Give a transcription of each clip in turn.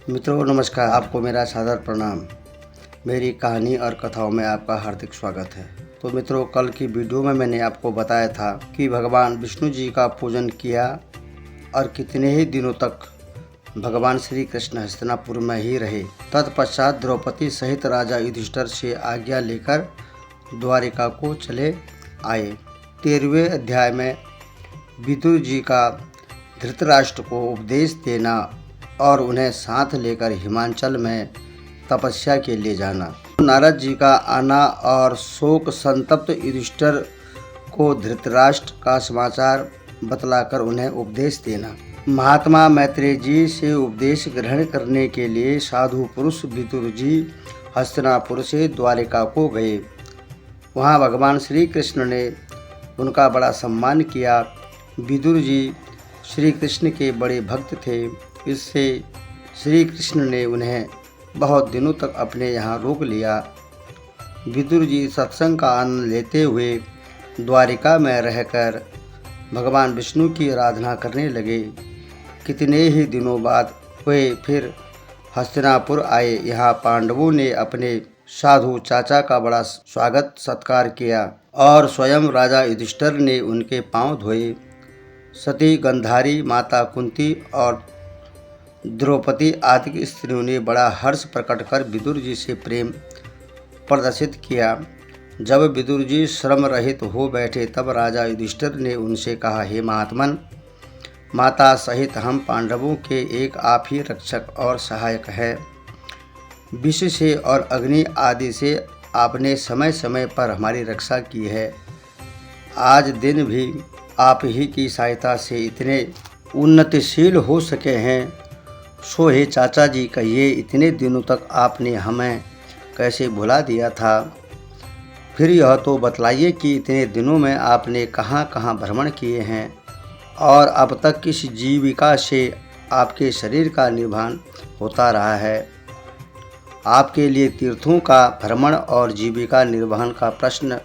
मित्रों नमस्कार, आपको मेरा सादर प्रणाम। मेरी कहानी और कथाओं में आपका हार्दिक स्वागत है। तो मित्रों, कल की वीडियो में मैंने आपको बताया था कि भगवान विष्णु जी का पूजन किया और कितने ही दिनों तक भगवान श्री कृष्ण हस्तिनापुर में ही रहे। तत्पश्चात द्रौपदी सहित राजा युधिष्ठिर से आज्ञा लेकर द्वारिका को चले आए। 13वें अध्याय में विदुर जी का धृतराष्ट्र को उपदेश देना और उन्हें साथ लेकर हिमाचल में तपस्या के लिए जाना, नारद जी का आना और शोक संतप्त युधिष्ठिर को धृतराष्ट्र का समाचार बतलाकर उन्हें उपदेश देना। महात्मा मैत्रेय जी से उपदेश ग्रहण करने के लिए साधु पुरुष विदुर जी हस्तिनापुर से द्वारिका को गए। वहाँ भगवान श्री कृष्ण ने उनका बड़ा सम्मान किया। विदुर जी श्री कृष्ण के बड़े भक्त थे, इससे श्री कृष्ण ने उन्हें बहुत दिनों तक अपने यहाँ रोक लिया। विदुर जी सत्संग का आनंद लेते हुए द्वारिका में रहकर भगवान विष्णु की आराधना करने लगे। कितने ही दिनों बाद वे फिर हस्तिनापुर आए। यहाँ पांडवों ने अपने साधु चाचा का बड़ा स्वागत सत्कार किया और स्वयं राजा युधिष्ठिर ने उनके पांव धोए। सती गंधारी, माता कुंती और द्रौपदी आदि स्त्रियों ने बड़ा हर्ष प्रकट कर विदुर जी से प्रेम प्रदर्शित किया। जब विदुर जी श्रम रहित हो बैठे तब राजा युधिष्ठिर ने उनसे कहा, हे महात्मन, माता सहित हम पांडवों के एक आप ही रक्षक और सहायक है। विष से और अग्नि आदि से आपने समय समय पर हमारी रक्षा की है। आज दिन भी आप ही की सहायता से इतने उन्नतिशील हो सके हैं। सो हे चाचा जी, कहिए इतने दिनों तक आपने हमें कैसे भुला दिया था? फिर यह तो बतलाइए कि इतने दिनों में आपने कहाँ कहाँ भ्रमण किए हैं और अब तक किस जीविका से आपके शरीर का निर्वहन होता रहा है। आपके लिए तीर्थों का भ्रमण और जीविका निर्वहन का प्रश्न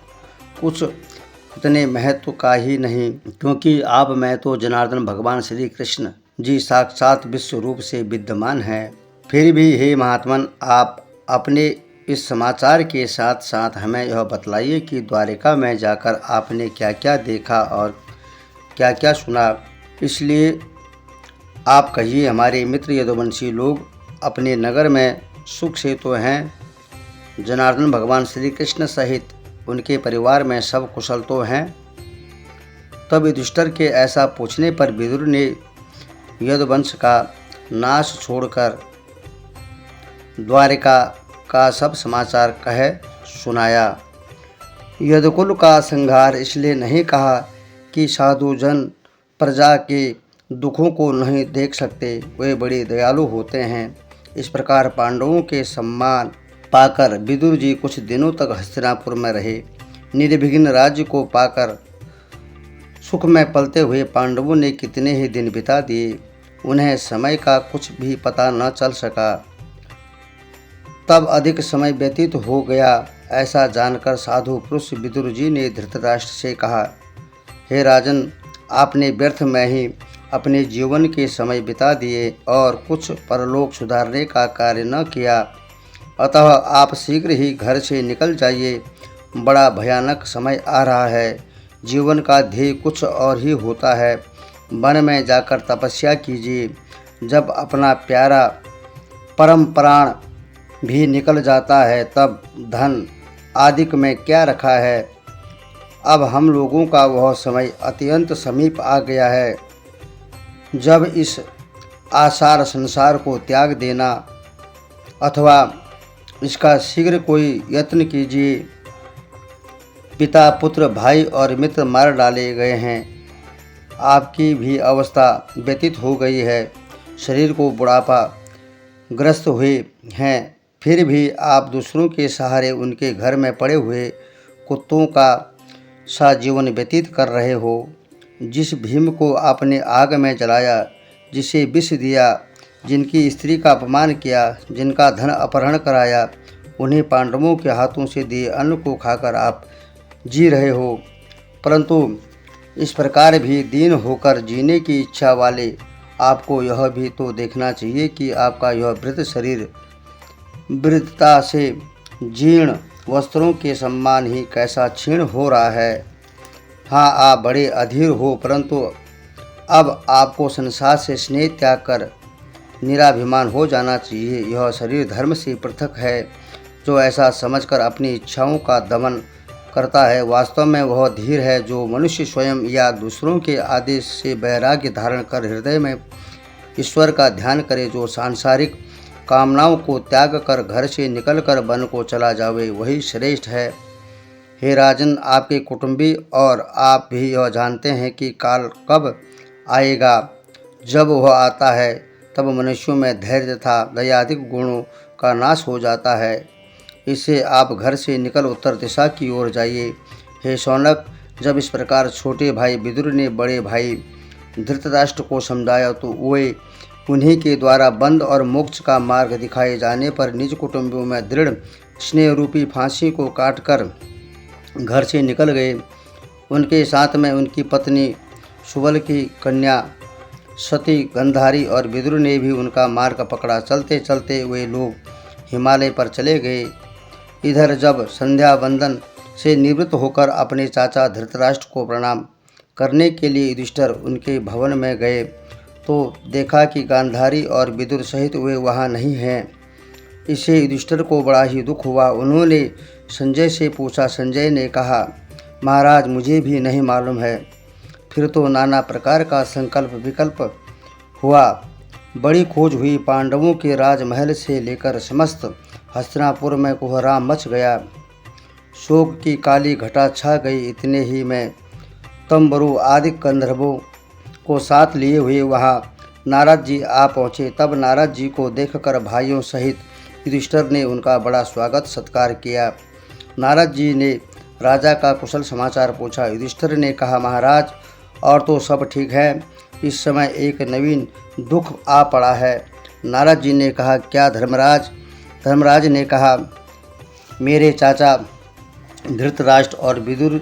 कुछ इतने महत्व का ही नहीं, क्योंकि आप में तो जनार्दन भगवान श्री कृष्ण जी साक्षात विश्व रूप से विद्यमान है। फिर भी हे महात्मन, आप अपने इस समाचार के साथ साथ हमें यह बतलाइए कि द्वारिका में जाकर आपने क्या क्या देखा और क्या क्या सुना। इसलिए आप कहिए, हमारे मित्र यदुवंशी लोग अपने नगर में सुख से तो हैं, जनार्दन भगवान श्री कृष्ण सहित उनके परिवार में सब कुशल तो हैं। तब युधिष्ठिर के ऐसा पूछने पर विदुर ने यदुवंश का नाश छोड़कर द्वारिका का सब समाचार कह सुनाया। यदुकुल का संहार इसलिए नहीं कहा कि साधुजन प्रजा के दुखों को नहीं देख सकते, वे बड़े दयालु होते हैं। इस प्रकार पांडवों के सम्मान पाकर विदुर जी कुछ दिनों तक हस्तिनापुर में रहे। निर्विघ्न राज्य को पाकर सुख में पलते हुए पांडवों ने कितने ही दिन बिता दिए, उन्हें समय का कुछ भी पता न चल सका। तब अधिक समय व्यतीत हो गया। ऐसा जानकर साधु पुरुष विदुर जी ने धृतराष्ट्र से कहा, हे राजन, आपने व्यर्थ में ही अपने जीवन के समय बिता दिए और कुछ परलोक सुधारने का कार्य न किया। अतः आप शीघ्र ही घर से निकल जाइए। बड़ा भयानक समय आ रहा है। जीवन का ध्येय कुछ और ही होता है। वन में जाकर तपस्या कीजिए। जब अपना प्यारा परम प्राण भी निकल जाता है तब धन आदि में क्या रखा है। अब हम लोगों का वह समय अत्यंत समीप आ गया है जब इस आसार संसार को त्याग देना अथवा इसका शीघ्र कोई यत्न कीजिए। पिता, पुत्र, भाई और मित्र मार डाले गए हैं। आपकी भी अवस्था व्यतीत हो गई है। शरीर को बुढ़ापा ग्रस्त हुए हैं, फिर भी आप दूसरों के सहारे उनके घर में पड़े हुए कुत्तों का सा जीवन व्यतीत कर रहे हो। जिस भीम को आपने आग में जलाया, जिसे विष दिया, जिनकी स्त्री का अपमान किया, जिनका धन अपहरण कराया, उन्हीं पांडवों के हाथों से दिए अन्न को खाकर आप जी रहे हो। परंतु इस प्रकार भी दीन होकर जीने की इच्छा वाले आपको यह भी तो देखना चाहिए कि आपका यह वृद्ध शरीर वृद्धता से जीर्ण वस्त्रों के सम्मान ही कैसा क्षीण हो रहा है। हाँ, आप बड़े अधीर हो, परंतु अब आपको संसार से स्नेह त्याग कर निराभिमान हो जाना चाहिए। यह शरीर धर्म से पृथक है। जो ऐसा समझकर अपनी इच्छाओं का दमन करता है, वास्तव में वह धीर है। जो मनुष्य स्वयं या दूसरों के आदेश से वैराग्य धारण कर हृदय में ईश्वर का ध्यान करे, जो सांसारिक कामनाओं को त्याग कर घर से निकलकर वन को चला जावे, वही श्रेष्ठ है। हे राजन, आपके कुटुंबी और आप भी यह जानते हैं कि काल कब आएगा। जब वह आता है तब मनुष्यों में धैर्य तथा दयादिक गुणों का नाश हो जाता है। इससे आप घर से निकल उत्तर दिशा की ओर जाइए। हे शौनक, जब इस प्रकार छोटे भाई विदुर ने बड़े भाई धृतराष्ट्र को समझाया तो वे उन्हीं के द्वारा बंद और मोक्ष का मार्ग दिखाए जाने पर निज कुटुंबियों में दृढ़ स्नेह रूपी फांसी को काटकर घर से निकल गए। उनके साथ में उनकी पत्नी सुबल की कन्या सती गंधारी और विदुर ने भी उनका मार्ग पकड़ा। चलते चलते वे लोग हिमालय पर चले गए। इधर जब संध्या वंदन से निवृत्त होकर अपने चाचा धृतराष्ट्र को प्रणाम करने के लिए युधिष्ठिर उनके भवन में गए तो देखा कि गांधारी और विदुर सहित वे वहाँ नहीं हैं। इससे युधिष्ठिर को बड़ा ही दुख हुआ। उन्होंने संजय से पूछा। संजय ने कहा, महाराज, मुझे भी नहीं मालूम है। फिर तो नाना प्रकार का संकल्प विकल्प हुआ। बड़ी खोज हुई। पांडवों के राजमहल से लेकर समस्त हस्तिनापुर में कोहराम मच गया। शोक की काली घटा छा गई। इतने ही में तंबरु आदि गंधर्वों को साथ लिए हुए वहाँ नारद जी आ पहुँचे। तब नारद जी को देखकर भाइयों सहित युधिष्ठिर ने उनका बड़ा स्वागत सत्कार किया। नारद जी ने राजा का कुशल समाचार पूछा। युधिष्ठिर ने कहा, महाराज, और तो सब ठीक है। इस समय एक नवीन दुख आ पड़ा है। नारद जी ने कहा, क्या धर्मराज? धर्मराज ने कहा, मेरे चाचा धृतराष्ट्र और विदुर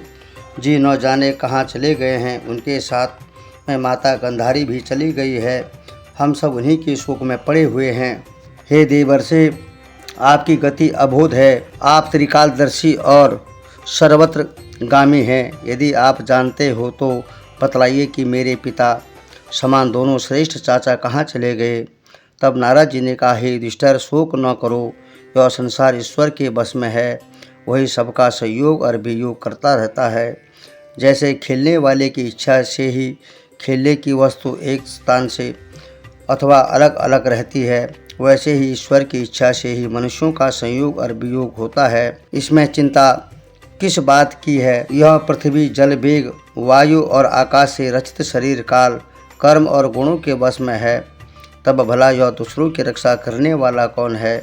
जी न जाने कहाँ चले गए हैं। उनके साथ में माता गंधारी भी चली गई है। हम सब उन्हीं के शोक में पड़े हुए हैं। हे देवर्षि, आपकी गति अबोध है। आप त्रिकालदर्शी और सर्वत्र गामी हैं। यदि आप जानते हो तो बतलाइए कि मेरे पिता समान दोनों श्रेष्ठ चाचा कहाँ चले गए। तब नारद जी ने कहा, हे युधिष्ठिर, शोक न करो। यह संसार ईश्वर के बस में है। वही सबका संयोग और वियोग करता रहता है। जैसे खेलने वाले की इच्छा से ही खेलने की वस्तु एक स्थान से अथवा अलग अलग रहती है, वैसे ही ईश्वर की इच्छा से ही मनुष्यों का संयोग और वियोग होता है। इसमें चिंता किस बात की है। यह पृथ्वी, जल, वेग, वायु और आकाश से रचित शरीर काल, कर्म और गुणों के वश में है। तब भला यह दूसरों की रक्षा करने वाला कौन है?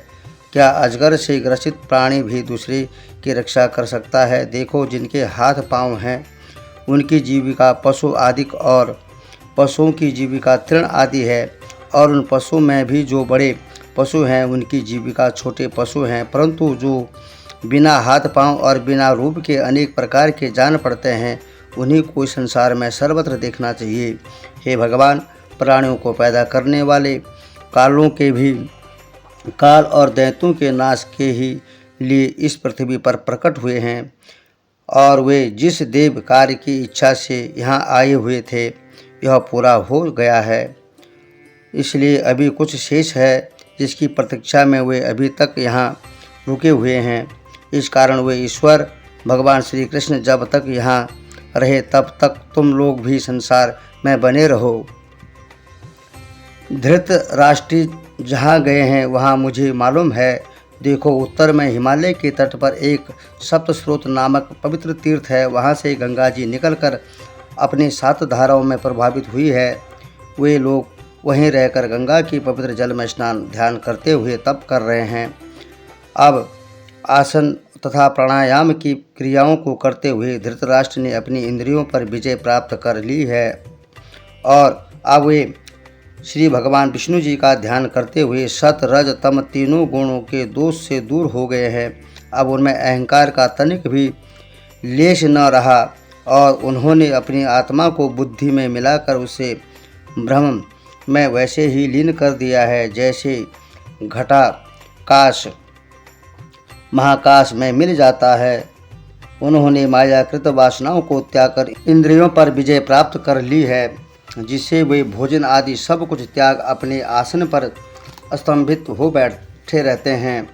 क्या अजगर से ग्रसित प्राणी भी दूसरे की रक्षा कर सकता है? देखो, जिनके हाथ पांव हैं उनकी जीविका पशु आदि और पशुओं की जीविका तृण आदि है, और उन पशुओं में भी जो बड़े पशु हैं उनकी जीविका छोटे पशु हैं। परंतु जो बिना हाथ पांव और बिना रूप के अनेक प्रकार के जान पड़ते हैं, उन्हीं को इस संसार में सर्वत्र देखना चाहिए। हे भगवान, प्राणियों को पैदा करने वाले कालों के भी काल और दैत्यों के नाश के ही लिए इस पृथ्वी पर प्रकट हुए हैं, और वे जिस देव कार्य की इच्छा से यहाँ आए हुए थे यह पूरा हो गया है। इसलिए अभी कुछ शेष है जिसकी प्रतीक्षा में वे अभी तक यहाँ रुके हुए हैं। इस कारण वे ईश्वर भगवान श्री कृष्ण जब तक यहाँ रहे तब तक तुम लोग भी संसार में बने रहो। धृतराष्ट्र जहाँ गए हैं वहाँ मुझे मालूम है। देखो, उत्तर में हिमालय के तट पर एक सप्तस्रोत नामक पवित्र तीर्थ है। वहाँ से गंगा जी निकलकर अपनी 7 धाराओं में प्रभावित हुई है। वे लोग वहीं रहकर गंगा की पवित्र जल में स्नान ध्यान करते हुए तप कर रहे हैं। अब आसन तथा प्राणायाम की क्रियाओं को करते हुए धृतराष्ट्र ने अपनी इंद्रियों पर विजय प्राप्त कर ली है, और अब वे श्री भगवान विष्णु जी का ध्यान करते हुए सत, रज, तम तीनों गुणों के दोष से दूर हो गए हैं। अब उनमें अहंकार का तनिक भी लेश न रहा, और उन्होंने अपनी आत्मा को बुद्धि में मिलाकर उसे ब्रह्म में वैसे ही लीन कर दिया है जैसे घटाकाश महाकाश में मिल जाता है। उन्होंने मायाकृत वासनाओं को त्याग कर इंद्रियों पर विजय प्राप्त कर ली है, जिससे वे भोजन आदि सब कुछ त्याग अपने आसन पर स्तंभित हो बैठे रहते हैं।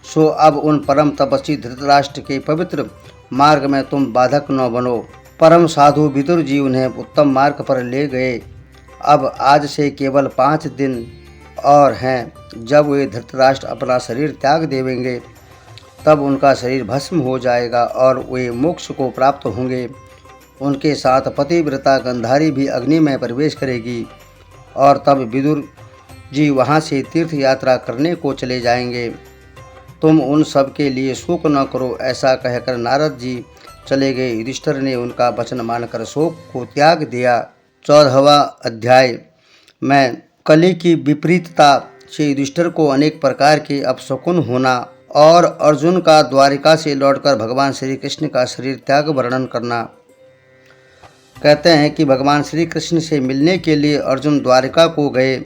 सो अब उन परम तपस्वी धृतराष्ट्र के पवित्र मार्ग में तुम बाधक न बनो। परम साधु विदुर जी उन्हें उत्तम मार्ग पर ले गए। अब आज से केवल 5 दिन और हैं। जब वे धृतराष्ट्र अपना शरीर त्याग देवेंगे तब उनका शरीर भस्म हो जाएगा और वे मोक्ष को प्राप्त होंगे। उनके साथ पतिव्रता गंधारी भी अग्नि में प्रवेश करेगी और तब विदुर जी वहाँ से तीर्थ यात्रा करने को चले जाएंगे। तुम उन सब के लिए शोक न करो। ऐसा कहकर नारद जी चले गए। युधिष्ठिर ने उनका वचन मानकर शोक को त्याग दिया। 14वां अध्याय में कली की विपरीतता से युधिष्ठिर को अनेक प्रकार के अपशकुन होना और अर्जुन का द्वारिका से लौटकर भगवान श्री कृष्ण का शरीर त्याग वर्णन करना। कहते हैं कि भगवान श्री कृष्ण से मिलने के लिए अर्जुन द्वारिका को गए।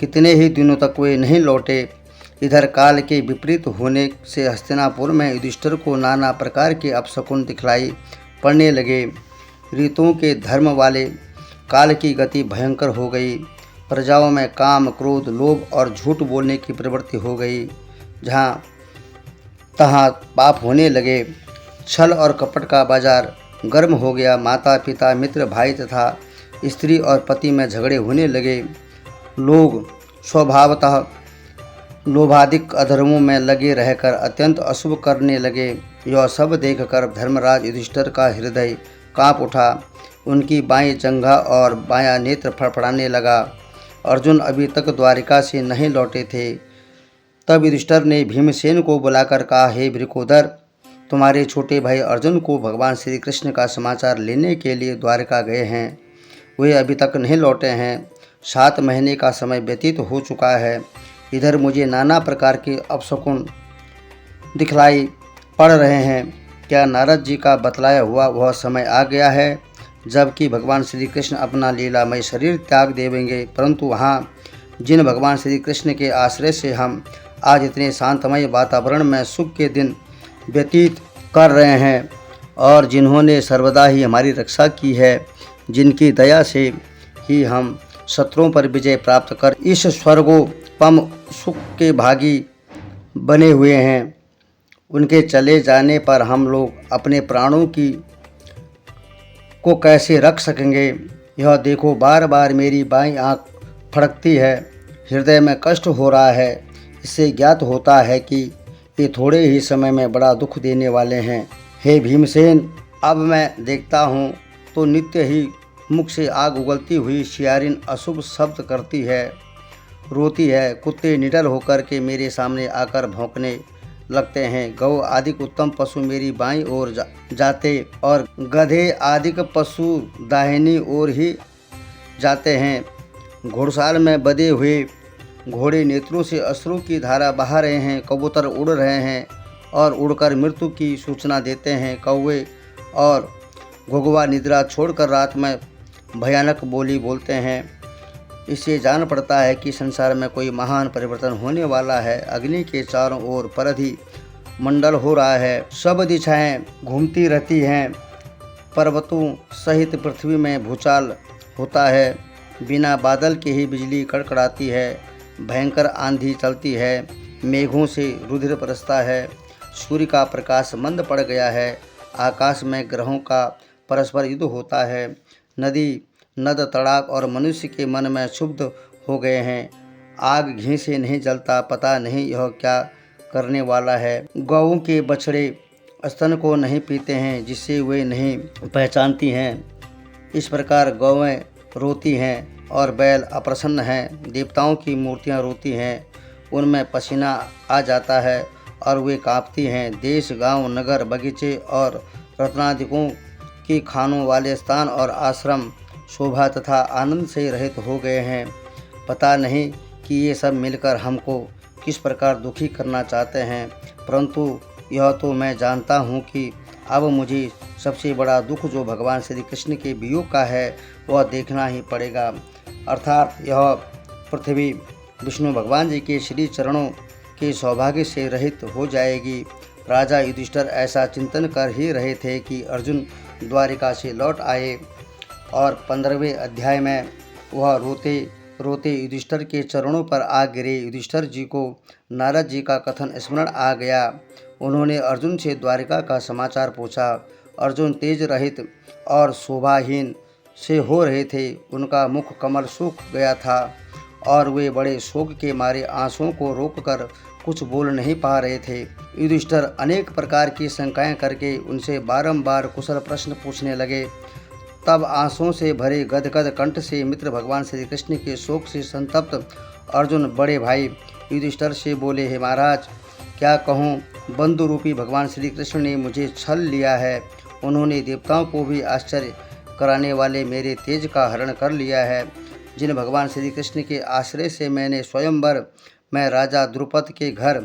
कितने ही दिनों तक वे नहीं लौटे। इधर काल के विपरीत होने से हस्तिनापुर में युधिष्ठिर को नाना प्रकार के अपशकुन दिखलाई पड़ने लगे। ऋतुओं के धर्म वाले काल की गति भयंकर हो गई। प्रजाओं में काम, क्रोध, लोभ और झूठ बोलने की प्रवृत्ति हो गई। जहाँ तहाँ पाप होने लगे। छल और कपट का बाजार गर्म हो गया। माता पिता, मित्र, भाई तथा स्त्री और पति में झगड़े होने लगे। लोग स्वभावतः लोभाधिक अधर्मों में लगे रहकर अत्यंत अशुभ करने लगे। यह सब देखकर धर्मराज युधिष्ठिर का हृदय काँप उठा। उनकी बाईं जंघा और बायां नेत्र फड़फड़ाने लगा। अर्जुन अभी तक द्वारिका से नहीं लौटे थे। तब युधिष्ठिर ने भीमसेन को बुलाकर कहा, हे वृकोदर, तुम्हारे छोटे भाई अर्जुन को भगवान श्री कृष्ण का समाचार लेने के लिए द्वारिका गए हैं। वे अभी तक नहीं लौटे हैं। 7 महीने का समय व्यतीत हो चुका है। इधर मुझे नाना प्रकार के अपशकुन दिखलाई पड़ रहे हैं। क्या नारद जी का बतलाया हुआ वह समय आ गया है जबकि भगवान श्री कृष्ण अपना लीलामय शरीर त्याग देवेंगे? परंतु वहाँ जिन भगवान श्री कृष्ण के आश्रय से हम आज इतने शांतमय वातावरण में सुख के दिन व्यतीत कर रहे हैं और जिन्होंने सर्वदा ही हमारी रक्षा की है, जिनकी दया से ही हम शत्रुओं पर विजय प्राप्त कर इस स्वर्गोपम सुख के भागी बने हुए हैं, उनके चले जाने पर हम लोग अपने प्राणों को कैसे रख सकेंगे? यह देखो, बार बार मेरी बाईं आँख फड़कती है। हृदय में कष्ट हो रहा है। इससे ज्ञात होता है कि ये थोड़े ही समय में बड़ा दुख देने वाले हैं। हे भीमसेन, अब मैं देखता हूँ तो नित्य ही मुख से आग उगलती हुई सियारिन अशुभ शब्द करती है, रोती है। कुत्ते निडर होकर के मेरे सामने आकर भौंकने लगते हैं। गौ आदि उत्तम पशु मेरी बाईं ओर जाते और गधे आदि पशु दाहिनी ओर ही जाते हैं। घुड़साल में बंधे हुए घोड़े नेत्रों से अश्रु की धारा बहा रहे हैं। कबूतर उड़ रहे हैं और उड़कर मृत्यु की सूचना देते हैं। कौवे और घुघुआ निद्रा छोड़कर रात में भयानक बोली बोलते हैं। इससे जान पड़ता है कि संसार में कोई महान परिवर्तन होने वाला है। अग्नि के चारों ओर परिधि मंडल हो रहा है। सब दिशाएं घूमती रहती हैं। पर्वतों सहित पृथ्वी में भूचाल होता है। बिना बादल के ही बिजली कड़कड़ाती है। भयंकर आंधी चलती है। मेघों से रुधिर बरसता है। सूर्य का प्रकाश मंद पड़ गया है। आकाश में ग्रहों का परस्पर युद्ध होता है। नदी, नद, तड़ाक और मनुष्य के मन में क्षुब्ध हो गए हैं। आग घी से नहीं जलता, पता नहीं यह क्या करने वाला है। गौओं के बछड़े स्तन को नहीं पीते हैं जिससे वे नहीं पहचानती हैं। इस प्रकार गौएं रोती हैं और बैल अप्रसन्न हैं। देवताओं की मूर्तियां रोती हैं, उनमें पसीना आ जाता है और वे कांपती हैं। देश, गांव, नगर, बगीचे और रत्नादिकों की खानों वाले स्थान और आश्रम शोभा तथा आनंद से रहित हो गए हैं। पता नहीं कि ये सब मिलकर हमको किस प्रकार दुखी करना चाहते हैं, परंतु यह तो मैं जानता हूँ कि अब मुझे सबसे बड़ा दुख जो भगवान श्री कृष्ण के वियोग का है वह देखना ही पड़ेगा। अर्थात यह पृथ्वी विष्णु भगवान जी के श्री चरणों के सौभाग्य से रहित हो जाएगी। राजा युधिष्ठिर ऐसा चिंतन कर ही रहे थे कि अर्जुन द्वारिका से लौट आए और 15वें अध्याय में वह रोते रोते युधिष्ठिर के चरणों पर आ गिरे। युधिष्ठिर जी को नारद जी का कथन स्मरण आ गया। उन्होंने अर्जुन से द्वारिका का समाचार पूछा। अर्जुन तेज रहित और शोभाहीन से हो रहे थे। उनका मुख कमल सूख गया था और वे बड़े शोक के मारे आंसुओं को रोककर कुछ बोल नहीं पा रहे थे। युधिष्ठिर अनेक प्रकार की शंकाएं करके उनसे बारंबार कुशल प्रश्न पूछने लगे। तब आंसुओं से भरे गदगद कंठ से मित्र भगवान श्री कृष्ण के शोक से संतप्त अर्जुन बड़े भाई युधिष्ठिर से बोले, हे महाराज, क्या कहूँ, बंधु रूपी भगवान श्री कृष्ण ने मुझे छल लिया है। उन्होंने देवताओं को भी आश्चर्य कराने वाले मेरे तेज का हरण कर लिया है। जिन भगवान श्री कृष्ण के आश्रय से मैंने स्वयंवर में राजा द्रुपद के घर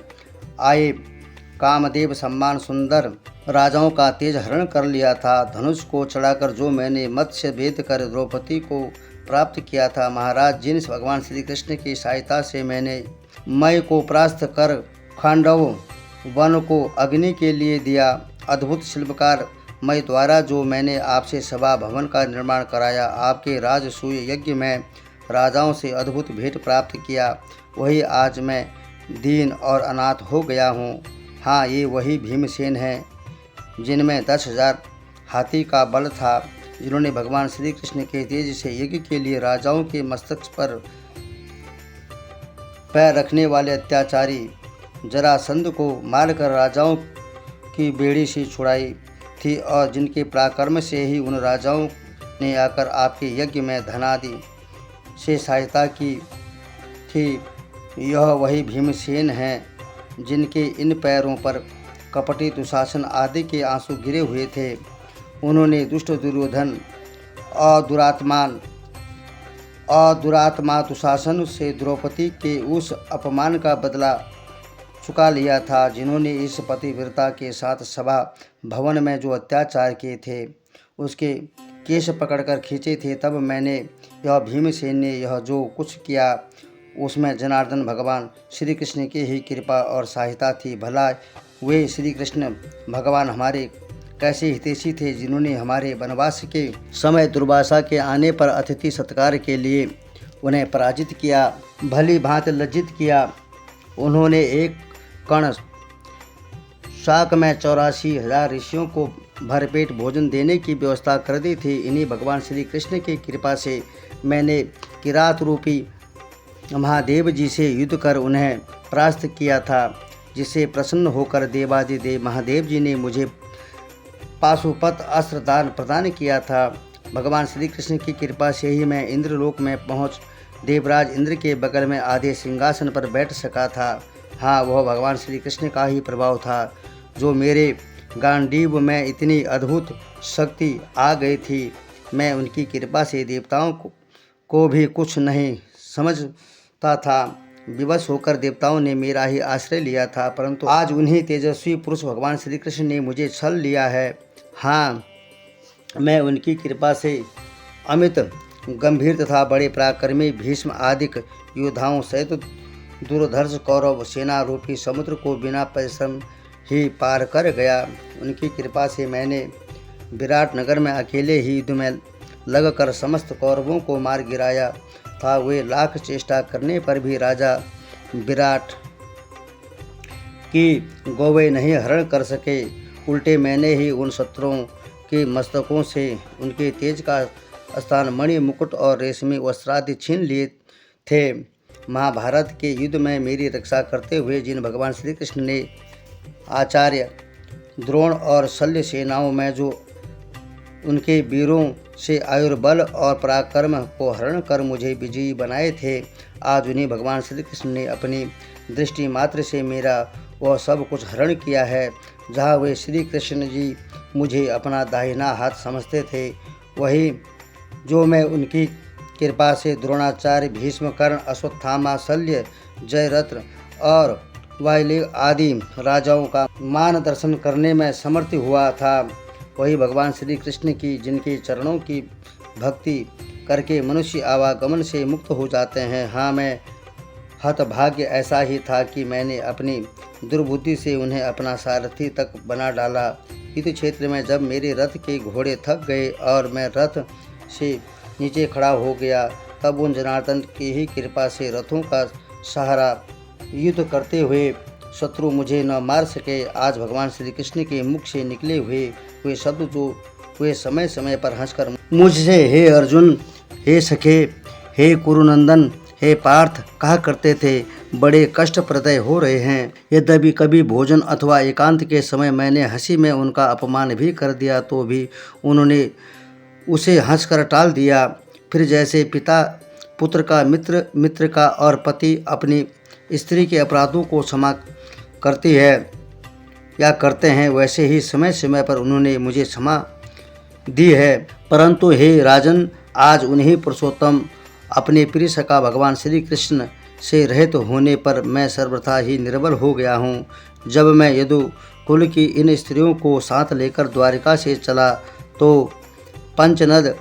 आए कामदेव सम्मान सुंदर राजाओं का तेज हरण कर लिया था। धनुष को चढ़ाकर जो मैंने मत्स्य भेद कर द्रौपदी को प्राप्त किया था। महाराज, जिन भगवान श्री कृष्ण की सहायता से मैंने मय को परास्त कर खांडव वन को अग्नि के लिए दिया, अद्भुत शिल्पकार मय द्वारा जो मैंने आपसे सभा भवन का निर्माण कराया, आपके राजसूय यज्ञ में राजाओं से अद्भुत भेंट प्राप्त किया, वही आज मैं दीन और अनाथ हो गया हूँ। हाँ, ये वही भीमसेन हैं जिनमें 10,000 हाथी का बल था, जिन्होंने भगवान श्री कृष्ण के तेज से यज्ञ के लिए राजाओं के मस्तक पर पैर रखने वाले अत्याचारी जरासंध को मारकर राजाओं की बेड़ी से छुड़ाई थी और जिनके पराक्रम से ही उन राजाओं ने आकर आपके यज्ञ में धनादि से सहायता की थी। यह वही भीमसेन हैं जिनके इन पैरों पर कपटी दुशासन आदि के आंसू गिरे हुए थे। उन्होंने दुष्ट दुर्योधन और दुरात्मा दुशासन से द्रौपदी के उस अपमान का बदला चुका लिया था, जिन्होंने इस पतिव्रता के साथ सभा भवन में जो अत्याचार किए थे, उसके केश पकड़कर खींचे थे। तब मैंने यह भीमसेन ने यह जो कुछ किया, उसमें जनार्दन भगवान श्री कृष्ण की ही कृपा और सहायता थी। भला वे श्री कृष्ण भगवान हमारे कैसे हितैषी थे, जिन्होंने हमारे वनवास के समय दुर्वासा के आने पर अतिथि सत्कार के लिए उन्हें पराजित किया, भली भांति लज्जित किया। उन्होंने एक कण शाक में 84,000 ऋषियों को भरपेट भोजन देने की व्यवस्था कर दी थी। इन्हीं भगवान श्री कृष्ण की कृपा से मैंने किरात रूपी महादेव जी से युद्ध कर उन्हें परास्त किया था, जिससे प्रसन्न होकर देवादिदेव महादेव जी ने मुझे पाशुपत अस्त्र दान प्रदान किया था। भगवान श्री कृष्ण की कृपा से ही मैं इंद्रलोक में पहुंच देवराज इंद्र के बगल में आधे सिंहासन पर बैठ सका था। हाँ, वह भगवान श्री कृष्ण का ही प्रभाव था, जो मेरे गांडीव में इतनी अद्भुत शक्ति आ गई थी। मैं उनकी कृपा से देवताओं को भी कुछ नहीं समझता था। विवश होकर देवताओं ने मेरा ही आश्रय लिया था, परंतु आज उन्हीं तेजस्वी पुरुष भगवान श्री कृष्ण ने मुझे छल लिया है। हाँ, मैं उनकी कृपा से अमित गंभीर तथा बड़े पराक्रमी भीष्म आदि योद्धाओं सहित दुर्धर्ष कौरव सेना रूपी समुद्र को बिना परिश्रम ही पार कर गया। उनकी कृपा से मैंने विराट नगर में अकेले ही युद्ध में लगकर समस्त कौरवों को मार गिराया था। वे लाख चेष्टा करने पर भी राजा विराट की गौवें नहीं हरण कर सके। उल्टे मैंने ही उन शत्रुओं के मस्तकों से उनके तेज का स्थान मणि मुकुट और रेशमी वस्त्रादि छीन लिए थे। महाभारत के युद्ध में मेरी रक्षा करते हुए जिन भगवान श्री कृष्ण ने आचार्य द्रोण और शल्य सेनाओं में जो उनके वीरों से आयुर्बल और पराक्रम को हरण कर मुझे विजयी बनाए थे, आज उन्हीं भगवान श्री कृष्ण ने अपनी दृष्टि मात्र से मेरा वह सब कुछ हरण किया है। जहाँ वे श्री कृष्ण जी मुझे अपना दाहिना हाथ समझते थे, वही जो मैं उनकी कृपा से द्रोणाचार्य, भीष्म, कर्ण, अश्वत्थामा, शल्य, जयद्रथ और वायली आदि राजाओं का मान दर्शन करने में समर्थ हुआ था, वही भगवान श्री कृष्ण की जिनके चरणों की भक्ति करके मनुष्य आवागमन से मुक्त हो जाते हैं। हाँ, मैं हतभाग्य ऐसा ही था कि मैंने अपनी दुर्बुद्धि से उन्हें अपना सारथी तक बना डाला। युद्ध क्षेत्र में जब मेरे रथ के घोड़े थक गए और मैं रथ से नीचे खड़ा हो गया, तब उन जनार्दन की ही कृपा से रथों का सहारा युद्ध करते हुए शत्रु मुझे न मार सके। आज भगवान श्री कृष्ण के मुख से निकले हुए शब्द जो वे समय समय पर हंसकर मुझसे हे अर्जुन, हे सखे, हे कुरुनंदन, हे पार्थ कहा करते थे, बड़े कष्टप्रद हो रहे हैं। यद्यपि कभी भोजन अथवा एकांत के समय मैंने हंसी में उनका अपमान भी कर दिया तो भी उन्होंने उसे हंसकर टाल दिया। फिर जैसे पिता पुत्र का, मित्र का और पति अपनी स्त्री के अपराधों को क्षमा करती है या करते हैं, वैसे ही समय समय पर उन्होंने मुझे क्षमा दी है। परंतु हे राजन, आज उन्हीं पुरुषोत्तम अपने प्रिय सखा भगवान श्री कृष्ण से रहित होने पर मैं सर्वथा ही निर्बल हो गया हूँ। जब मैं यदुकुल की इन स्त्रियों को साथ लेकर द्वारिका से चला तो पंचनद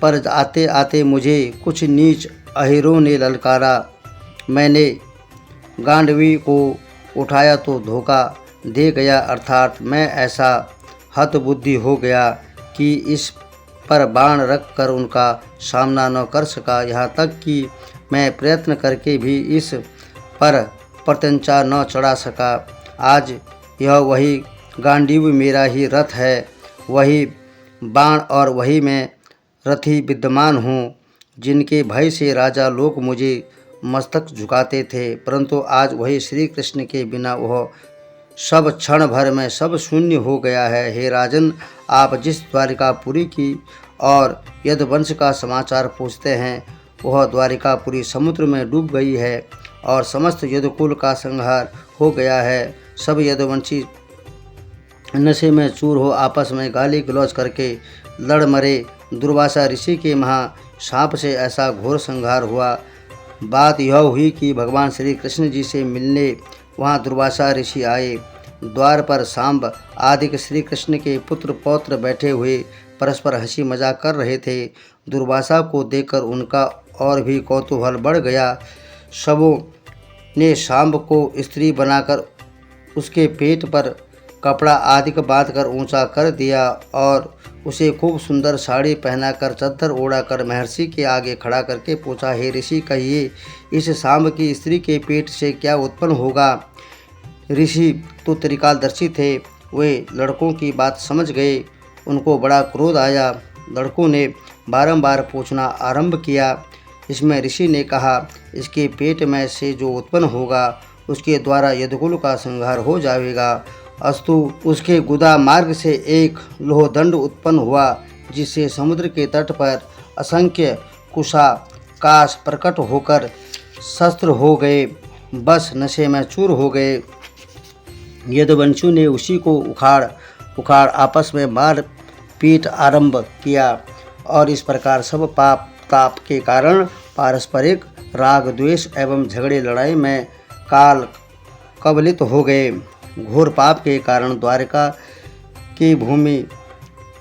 पर आते आते मुझे कुछ नीच अहिरों ने ललकारा। मैंने गांडवी को उठाया तो धोखा दे गया, अर्थात मैं ऐसा हतबुद्धि हो गया कि इस पर बाण रख कर उनका सामना न कर सका। यहाँ तक कि मैं प्रयत्न करके भी इस पर प्रत्यंचा न चढ़ा सका। आज यह वही गांडीव मेरा ही रथ है, वही बाण और वही मैं रथी विद्यमान हूँ, जिनके भय से राजा लोग मुझे मस्तक झुकाते थे। परंतु आज वही श्री कृष्ण के बिना वह सब क्षण भर में सब शून्य हो गया है। हे राजन, आप जिस द्वारिकापुरी की और यदुवंश का समाचार पूछते हैं, वह द्वारिकापुरी समुद्र में डूब गई है और समस्त यदुकुल का संहार हो गया है। सब यदुवंशी नशे में चूर हो आपस में गाली गलौज करके लड़ मरे। दुर्वासा ऋषि के महाशाप से ऐसा घोर संहार हुआ। बात यह हुई कि भगवान श्री कृष्ण जी से मिलने वहाँ दुर्वासा ऋषि आए। द्वार पर सांब आदि श्री कृष्ण के पुत्र पौत्र बैठे हुए परस्पर हंसी मजाक कर रहे थे। दुर्वासा को देखकर उनका और भी कौतूहल बढ़ गया। सबों ने सांब को स्त्री बनाकर उसके पेट पर कपड़ा आदि बांधकर ऊंचा कर दिया और उसे खूब सुंदर साड़ी पहनाकर चद्दर ओढ़ाकर महर्षि के आगे खड़ा करके पूछा, हे ऋषि, कहिए इस सांब की स्त्री के पेट से क्या उत्पन्न होगा। ऋषि तो त्रिकालदर्शी थे, वे लड़कों की बात समझ गए। उनको बड़ा क्रोध आया। लड़कों ने बारंबार पूछना आरंभ किया। इसमें ऋषि ने कहा, इसके पेट में से जो उत्पन्न होगा उसके द्वारा यदुकुल का संहार हो जाएगा। अस्तु उसके गुदा मार्ग से एक लोहदंड उत्पन्न हुआ, जिससे समुद्र के तट पर असंख्य कुशा काश प्रकट होकर शस्त्र हो गए, बस नशे में चूर हो गए। यदुवंशियों ने उसी को उखाड़ आपस में मार पीट आरंभ किया और इस प्रकार सब पाप ताप के कारण पारस्परिक राग द्वेष एवं झगड़े लड़ाई में काल कबलित हो गए। घोर पाप के कारण द्वारिका की भूमि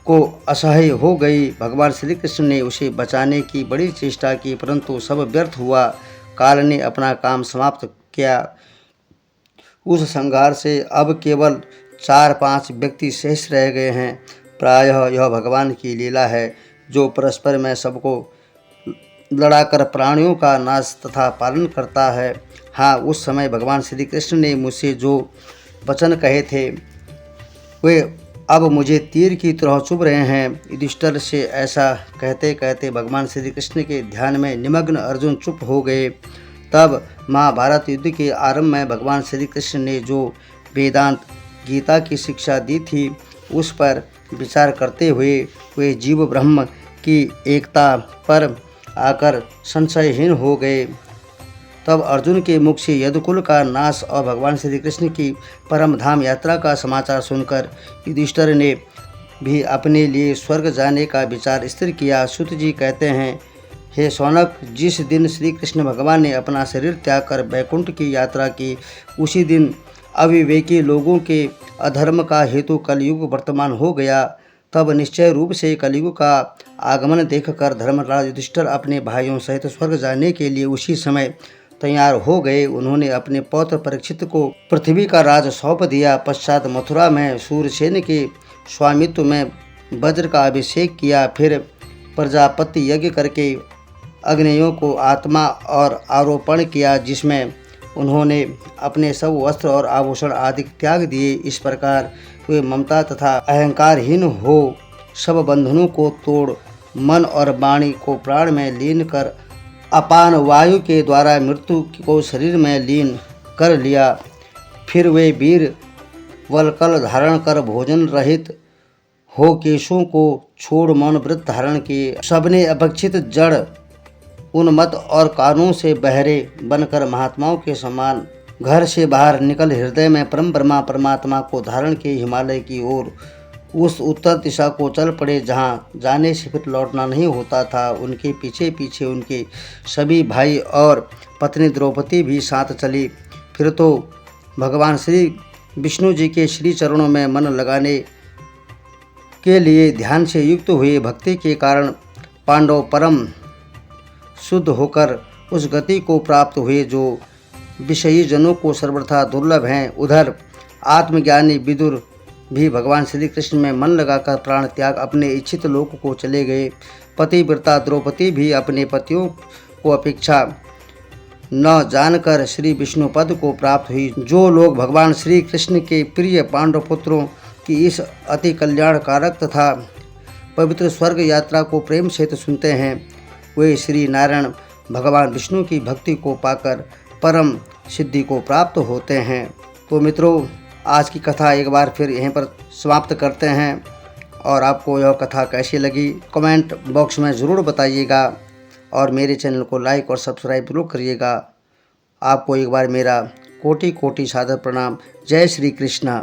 को असह्य हो गई। भगवान श्री कृष्ण ने उसे बचाने की बड़ी चेष्टा की, परंतु सब व्यर्थ हुआ। काल ने अपना काम समाप्त किया। उस संहार से अब केवल 4-5 व्यक्ति शेष रह गए हैं। प्रायः यह भगवान की लीला है, जो परस्पर में सबको लड़ाकर प्राणियों का नाश तथा पालन करता है। हाँ, उस समय भगवान श्री कृष्ण ने मुझसे जो वचन कहे थे, वे अब मुझे तीर की तरह चुभ रहे हैं। युधिष्ठिर से ऐसा कहते कहते भगवान श्री कृष्ण के ध्यान में निमग्न अर्जुन चुप हो गए। तब महाभारत युद्ध के आरंभ में भगवान श्री कृष्ण ने जो वेदांत गीता की शिक्षा दी थी, उस पर विचार करते हुए वे जीव ब्रह्म की एकता पर आकर संशयहीन हो गए। तब अर्जुन के मुख से यदुकुल का नाश और भगवान श्री कृष्ण की परम धाम यात्रा का समाचार सुनकर युधिष्ठिर ने भी अपने लिए स्वर्ग जाने का विचार स्थिर किया। सूत जी कहते हैं, हे शौनक, जिस दिन श्री कृष्ण भगवान ने अपना शरीर त्याग कर बैकुंठ की यात्रा की, उसी दिन अविवेकी लोगों के अधर्म का हेतु कलयुग वर्तमान हो गया। तब निश्चय रूप से कलयुग का आगमन देखकर धर्मराज युधिष्ठिर अपने भाइयों सहित स्वर्ग जाने के लिए उसी समय तैयार हो गए। उन्होंने अपने पौत्र परीक्षित को पृथ्वी का राज सौंप दिया। पश्चात मथुरा में सूर्यसेन के स्वामित्व में वज्र का अभिषेक किया। फिर प्रजापति यज्ञ करके अग्नियों को आत्मा और आरोपण किया, जिसमें उन्होंने अपने सब वस्त्र और आभूषण आदि त्याग दिए। इस प्रकार वे ममता तथा अहंकारहीन हो सब बंधनों को तोड़ मन और वाणी को प्राण में लीन कर अपान वायु के द्वारा मृत्यु को शरीर में लीन कर लिया। फिर वे वीर वलकल धारण कर भोजन रहित हो केशों को छोड़ मौन व्रत धारण किए। सबने अभक्षित जड़ उन्मत्त और कानों से बहरे बनकर महात्माओं के समान घर से बाहर निकल हृदय में परम ब्रह्मा परमात्मा को धारण किए हिमालय की ओर उस उत्तर दिशा को चल पड़े, जहाँ जाने से फिर लौटना नहीं होता था। उनके पीछे पीछे उनके सभी भाई और पत्नी द्रौपदी भी साथ चली। फिर तो भगवान श्री विष्णु जी के श्री चरणों में मन लगाने के लिए ध्यान से युक्त हुए। भक्ति के कारण पांडव परम शुद्ध होकर उस गति को प्राप्त हुए जो विषयी जनों को सर्वथा दुर्लभ हैं। उधर आत्मज्ञानी विदुर भी भगवान श्री कृष्ण में मन लगाकर प्राण त्याग अपने इच्छित लोक को चले गए। पतिव्रता द्रौपदी भी अपने पतियों को अपेक्षा न जानकर श्री विष्णु पद को प्राप्त हुई। जो लोग भगवान श्री कृष्ण के प्रिय पांडव पुत्रों की इस अति कल्याणकारक तथा पवित्र स्वर्ग यात्रा को प्रेम सहित सुनते हैं, वे श्री नारायण भगवान विष्णु की भक्ति को पाकर परम सिद्धि को प्राप्त होते हैं। तो मित्रों, आज की कथा एक बार फिर यहीं पर समाप्त करते हैं और आपको यह कथा कैसी लगी कमेंट बॉक्स में ज़रूर बताइएगा और मेरे चैनल को लाइक और सब्सक्राइब जरूर करिएगा। आपको एक बार मेरा कोटि कोटि सादर प्रणाम। जय श्री कृष्ण।